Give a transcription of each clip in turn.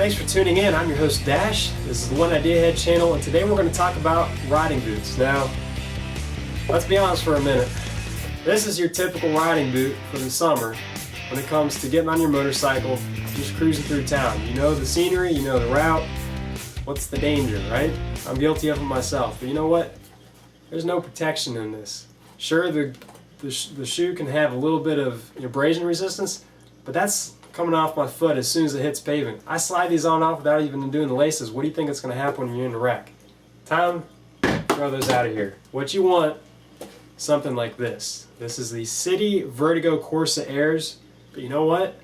Thanks for tuning in. I'm your host Dash. This is the One Idea Head channel, and today we're going to talk about riding boots. Now, let's be honest for a minute. This is your typical riding boot for the summer when it comes to getting on your motorcycle, just cruising through town. You know the scenery, you know the route. What's the danger, right? I'm guilty of it myself, but you know what? There's no protection in this. Sure, the shoe can have a little bit of abrasion resistance, but that's coming off my foot as soon as it hits pavement. I slide these on off without even doing the laces. What do you think it's going to happen when you're in a wreck? Time, throw those out of here. What you want, something like this. This is the City Vertigo Corsa Airs, but you know what?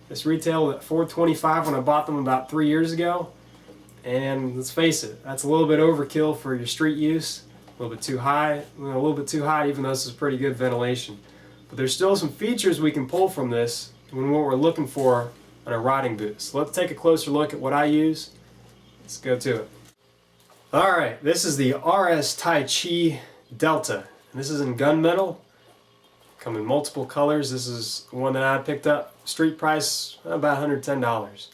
This retailed at $425 when I bought them about 3 years ago, and let's face it, that's a little bit overkill for your street use. A little bit too high, even though this is pretty good ventilation. But there's still some features we can pull from this when what we're looking for on a riding boot. So let's take a closer look at what I use. Let's go to it. Alright, this is the RS Taichi Delta. And this is in gunmetal. Come in multiple colors. This is one that I picked up. Street price about $110.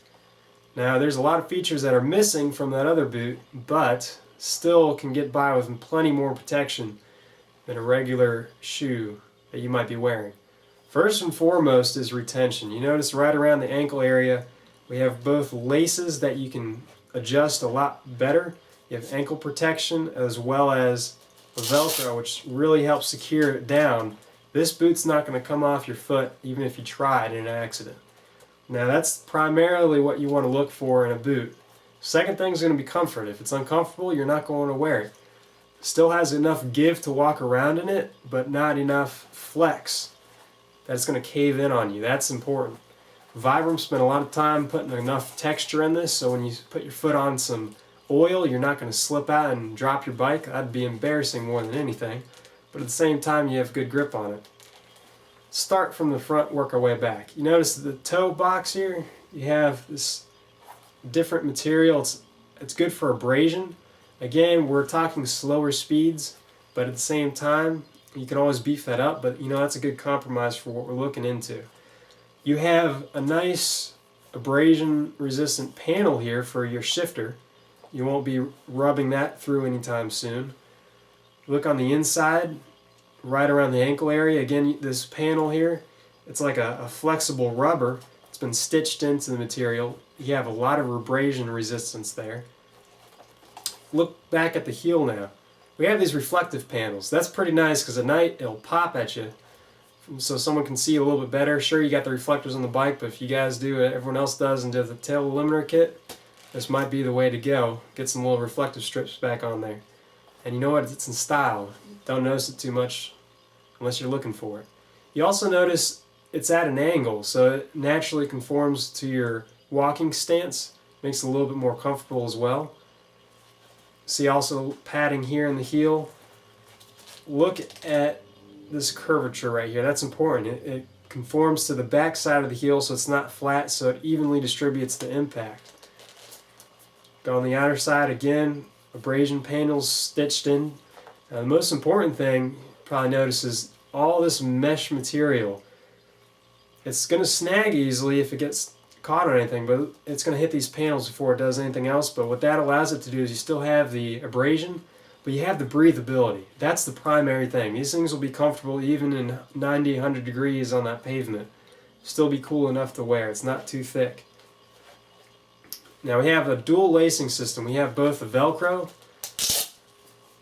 Now there's a lot of features that are missing from that other boot, but still can get by with plenty more protection than a regular shoe that you might be wearing. First and foremost is retention. You notice right around the ankle area we have both laces that you can adjust a lot better. You have ankle protection as well as the Velcro, which really helps secure it down. This boot's not going to come off your foot even if you tried in an accident. Now that's primarily what you want to look for in a boot. Second thing is going to be comfort. If it's uncomfortable, you're not going to wear it. Still has enough give to walk around in it, but not enough flex that it's going to cave in on you. That's important. Vibram spent a lot of time putting enough texture in this, so when you put your foot on some oil, you're not going to slip out and drop your bike. That'd be embarrassing more than anything. But at the same time, you have good grip on it. Start from the front, work our way back. You notice the toe box here, you have this different material. It's good for abrasion. Again, we're talking slower speeds, but at the same time, you can always beef that up, but that's a good compromise for what we're looking into. You have a nice abrasion resistant panel here for your shifter. You won't be rubbing that through anytime soon. Look on the inside, right around the ankle area. Again, this panel here, it's like a flexible rubber. It's been stitched into the material. You have a lot of abrasion resistance there. Look back at the heel now. We have these reflective panels. That's pretty nice because at night it'll pop at you so someone can see a little bit better. Sure, you got the reflectors on the bike, but if you guys do what everyone else does and do the tail limiter kit, this might be the way to go. Get some little reflective strips back on there. And you know what? It's in style. Don't notice it too much unless you're looking for it. You also notice it's at an angle, so it naturally conforms to your walking stance. Makes it a little bit more comfortable as well. See also padding here in the heel. Look at this curvature right here. That's important. It conforms to the back side of the heel so it's not flat, so it evenly distributes the impact. Go on the outer side again, abrasion panels stitched in. Now, the most important thing you probably notice is all this mesh material. It's going to snag easily if it gets caught on anything, but it's going to hit these panels before it does anything else. But what that allows it to do is you still have the abrasion, but you have the breathability. That's the primary thing. These things will be comfortable even in 90, 100 degrees on that pavement. Still be cool enough to wear. It's not too thick. Now we have a dual lacing system. We have both the Velcro.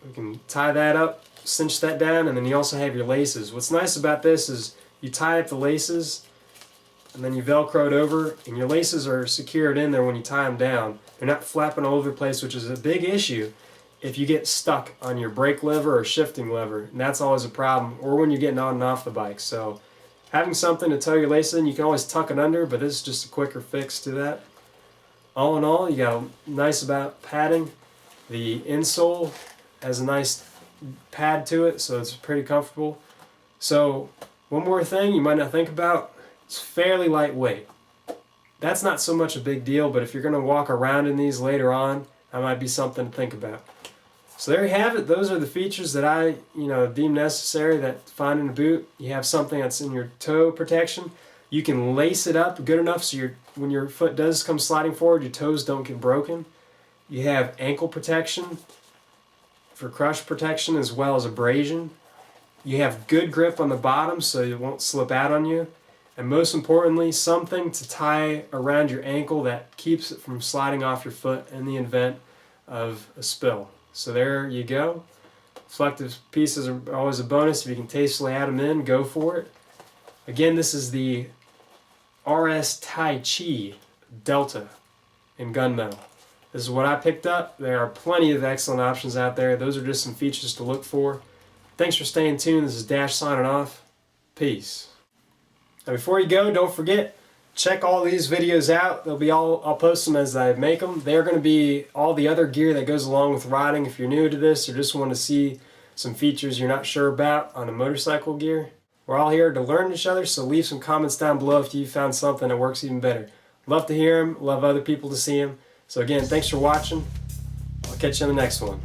We can tie that up, cinch that down, and then you also have your laces. What's nice about this is you tie up the laces and then you Velcro it over, and your laces are secured in there when you tie them down. They're not flapping all over the place, which is a big issue if you get stuck on your brake lever or shifting lever, and that's always a problem, or when you're getting on and off the bike. So having something to tow your laces in, you can always tuck it under, but this is just a quicker fix to that. All in all, you got a nice about padding. The insole has a nice pad to it, so it's pretty comfortable. So one more thing you might not think about, it's fairly lightweight. That's not so much a big deal, but if you're going to walk around in these later on, that might be something to think about. So there you have it. Those are the features that I deem necessary that find in a boot. You have something that's in your toe protection. You can lace it up good enough so when your foot does come sliding forward, your toes don't get broken. You have ankle protection for crush protection as well as abrasion. You have good grip on the bottom so it won't slip out on you. And most importantly, something to tie around your ankle that keeps it from sliding off your foot in the event of a spill. So there you go. Reflective pieces are always a bonus. If you can tastefully add them in, go for it. Again, this is the RS Taichi Delta in gunmetal. This is what I picked up. There are plenty of excellent options out there. Those are just some features to look for. Thanks for staying tuned. This is Dash signing off. Peace. Now before you go, don't forget, check all these videos out. I'll post them as I make them. They're going to be all the other gear that goes along with riding. If you're new to this or just want to see some features you're not sure about on a motorcycle gear, we're all here to learn each other, so leave some comments down below if you found something that works even better. Love to hear them, love other people to see them. So again, thanks for watching. I'll catch you in the next one.